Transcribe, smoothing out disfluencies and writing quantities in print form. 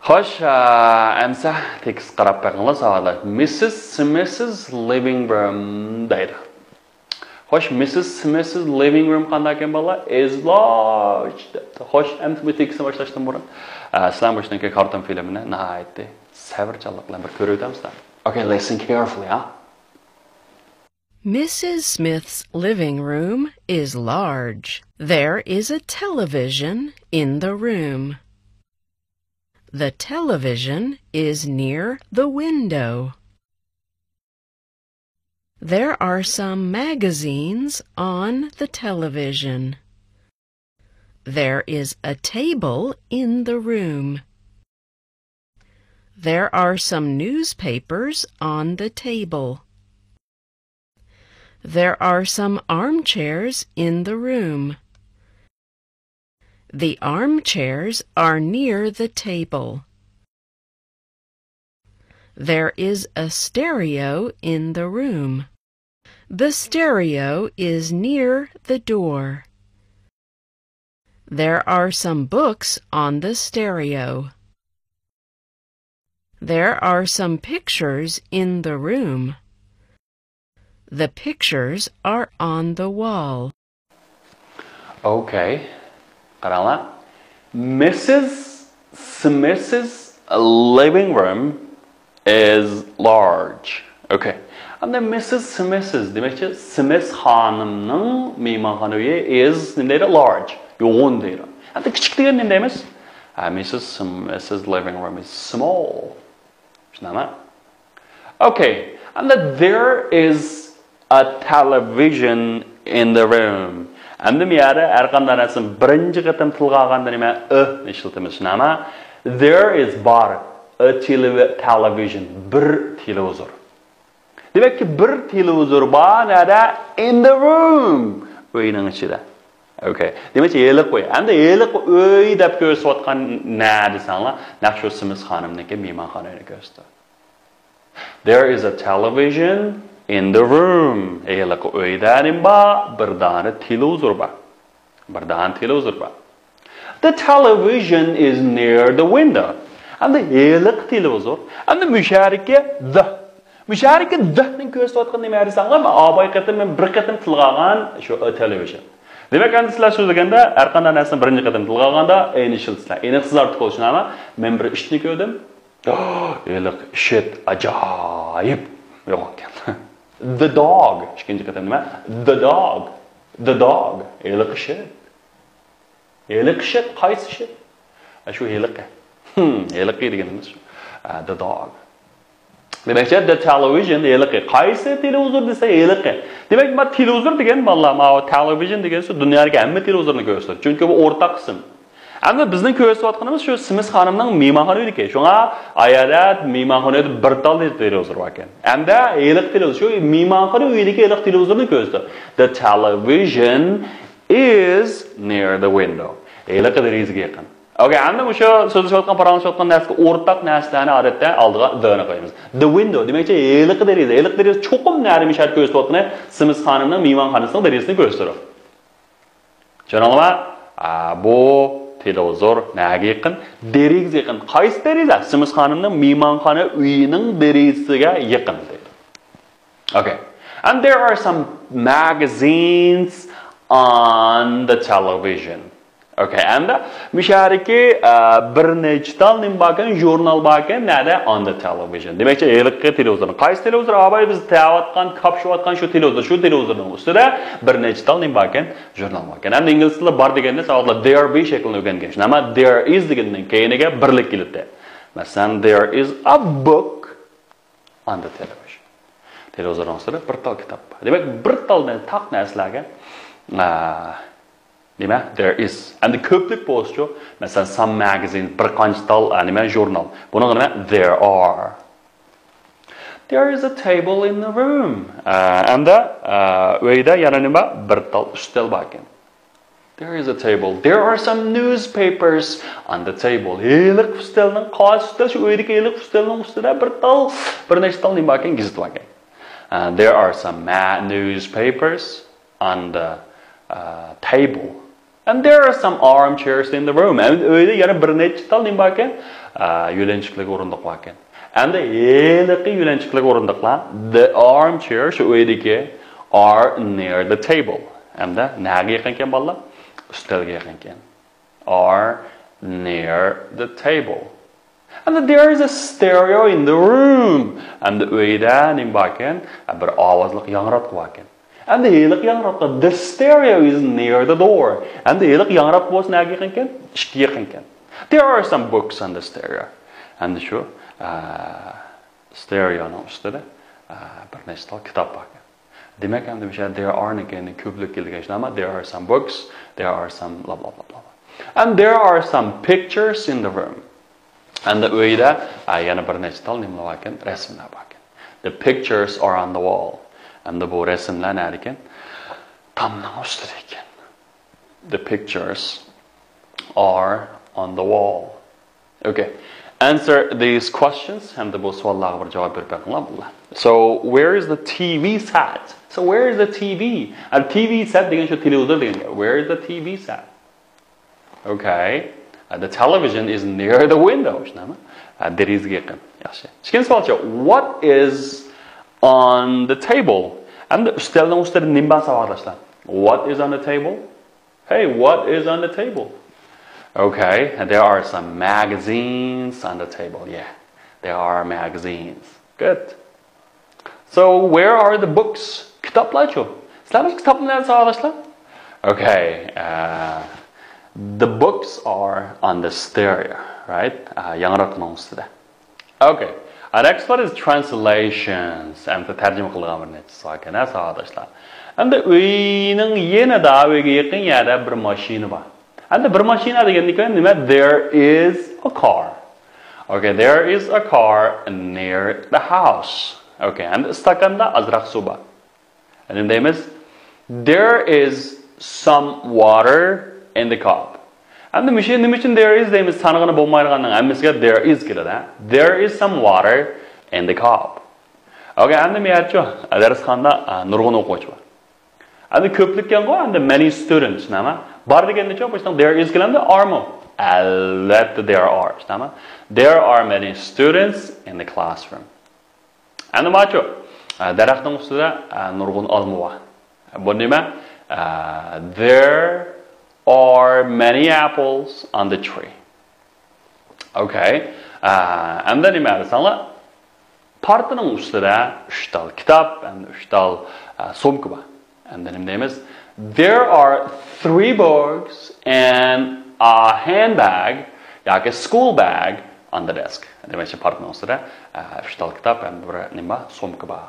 Xo'sh, amsa tekst qarab beqinglar savollar. Mrs. living room deydi. Xo'sh, Mrs. living room qanday ekan bola? Is large. Xo'sh, amsa bu tekstni boshlashdan burun sizlar boshlangan karton filmini nihoyatda savrchanlik bilan bir ko'rib o'tamizlar. Okay, listen carefully, huh? Mrs. Smith's living room is large. There is a television in the room. The television is near the window. There are some magazines on the television. There is a table in the room. There are some newspapers on the table. There are some armchairs in the room. The armchairs are near the table. There is a stereo in the room. The stereo is near the door. There are some books on the stereo. There are some pictures in the room. The pictures are on the wall. Okay. Qaranglar. Mrs. Smith's living room is large. Okay. And then Mrs. demakchi Smith xonimning mehmonxona uyi is nima deydi? Large. Yo'g'on deydi. Endi kichik degan nima deymiz? Mrs. Smith's living room is small. Shunami? Okay. And then there is a television in the room. And the miyada har qanday narsa birinchi qatam tilga olganda nima ishlatamiz shunami? There is bar a television, bir televizor. Demakki bir televizor bor nada in the room. Uyning ichida. Okay. Demakki yeliq qo'y. Endi yeliq uy deb ko'rsatgan na desanglar, naqshusimiz xonimniki mehmonxonani ko'rsatdi. There is a television in the room. Yeliq uyda nima? Bir dona televizor bor. Bir dona televizor bor. The television is near the window. And the yeliq televizor. And the musharika the. Musharika the-ning ko'rsatgan nima desanglar, abay qatim men bir qatim tilga olgan shu television. Demak, endi sizlar so'zlaganda har qanday narsani birinchi qatim tilga olganda initialsizlar. Aniqsiz ortiq bo'lishini men bir ishni ko'rdim. Yeliq shit ajoyib yo'q ekan. The dog. İkinci qatam nima? The dog. The dog. Yeliq shit. Yeliq shit qaysi shit? Shu yeliq. Yeliq deganimiz shu. The dog. Demakchi the television yeliq. Qaysi televizor desa yeliq. Demak, men televizor degan bolalar, men television degan shu dunyodagi hamma televizorni ko'rsatadi. Chunki bu o'rtaq qism. Endi bizning ko'rsatayotganimiz shu Smith xonimning mehmonxona uyiki. Shunga ayadat mehmonxonada bir tal televizor bor ekan. Endi yeliq televizor shu mehmonxona uyidagi yeliq televizorni ko'rsatdi. The television is near the window. Yeliq derazaga yaqin. Okay, endi o'sha so'zlashayotgan, paranglashayotgan narsaga o'rtaq narsalarni odatda oldiga the-ni qo'yamiz. The window demakchi yeliq deraza. Yeliq deraza cho'qim narimi shart ko'rsatayotgan Smith xonimning mehmonxonasining derazasini ko'rsatadi. Tushunarlimi? Bu televizor naga yaqin? Derazaga yaqin. Qaysi deraza? Smith xonimning mehmonxona uyining derazasiga yaqin deydi. Okay. And there are some magazines on the television. Okay, and mishariki bir nechtal nim bakan jurnal bakan nada on the television. Demakchi yeliqqa televizor. Qaysi televizor? Abay biz tayyorlatgan, kapshilayotgan shu televizorning ustida bir nechtal nim bakan jurnal bakan. Endi ingliz tilida bor deganda savollar there be shaklini o'rgangan. Nima there is degandan keyiniga birlik keladi. Masalan, there is a book on the television. Televizorning ustida bir tal kitob bor. Demak, bir taldan taq narsalarga nima? There is. And the ko'plik bo'lishi, masalan, some magazines, bir qancha tal nima jurnal. Buni nima? There are. There is a table in the room. And uyda yana nima? Bir tal ustal bor ekan. There is a table. There are some newspapers on the table. Yeliq ustalning qaysi ustal? Shu uydagi yeliq ustalning ustida bir nechta tal nima bor ekan? Gazet bor ekan. There are some newspapers on the table. And there are some armchairs in the room. And öyle yana bir neçe tal nima bor ekan? Yo'lanchiqlik o'rindiq bor ekan. And the yeliqi yo'lanchiqlik o'rindiqlar, the armchairs shu o'ydagi are near the table. And the naga yaqin ekan bolalar? Ustalga yaqin ekan. Are near the table. And there is a stereo in the room. And the uyda nima bor ekan? Bir ovozli yangrotqi bor ekan. And the yeliq yangrotqi, the stereo is near the door. And the yeliq yangrotqi bo'lsa naga yaqin ekan? Ishga yaqin ekan. There are some books on the stereo. And shu stereoning ustida bir nechta kitob bor ekan. Demak ham demisha there are again ko'plik kelgan, there are some books, there are some blah blah blah blah. And there are some pictures in the room. And the uyda yana bir nechta nima bor ekan? Rasmlar bor ekan. The pictures are on the wall. And the bu rasmlar nima ekan? Tomning ustida ekan. The pictures are on the wall. Okay. Answer these questions and the bu savollarga bir javob berib beringlar. So where is the TV set? So where is the TV? And TV set degan shu televizor degan. Where is the TV set? Okay. The television is near the window. Derizga yaqin. Yaxshi. Ikkinchi savolcha, what is on the table? And ustalning ustida nima bor savolashlar? What is on the table? Hey, what is on the table? Okay, and there are some magazines on the table. Yeah, there are magazines. Good. So where are the books? Kitoblar chu. Sizlar kitoblarni sog'lashlar? Okay, the books are on the stereo, right? Yangroqning ustida. Okay, our next one is translations. And the tarjima qilgan bir necha so'zlar sog'lashlar. And the uyning yenida uyga yaqin yerda bir mashina bor. And the machine there is a car. Okay, there is a car near the house. Okay, and the stakanda azraq suba. And the name is there is some water in the cup. And the machine there is name is tanagana bolmaydiganning hammasiga there is keladi. There is some water in the cup. Okay, and the miyatcho darsxonda nurg'un o'quvchi bor. And the ko'plik kelgan and the many students nima? Bar deganda cho'p there is kelanda armo. Albatta there are. There are many students in the classroom. And the macho daraxtning ustida nurg'un olma bor. Bu nima? There are many apples on the tree. Okay. And then nima desanglar? Partining ustida 3 tal kitob and 3 tal sumka bor. And the name is there are 3 books and a handbag, like a school bag, on the desk. And the mention partner ustida 3 tal kitob and bir nima sumka bor.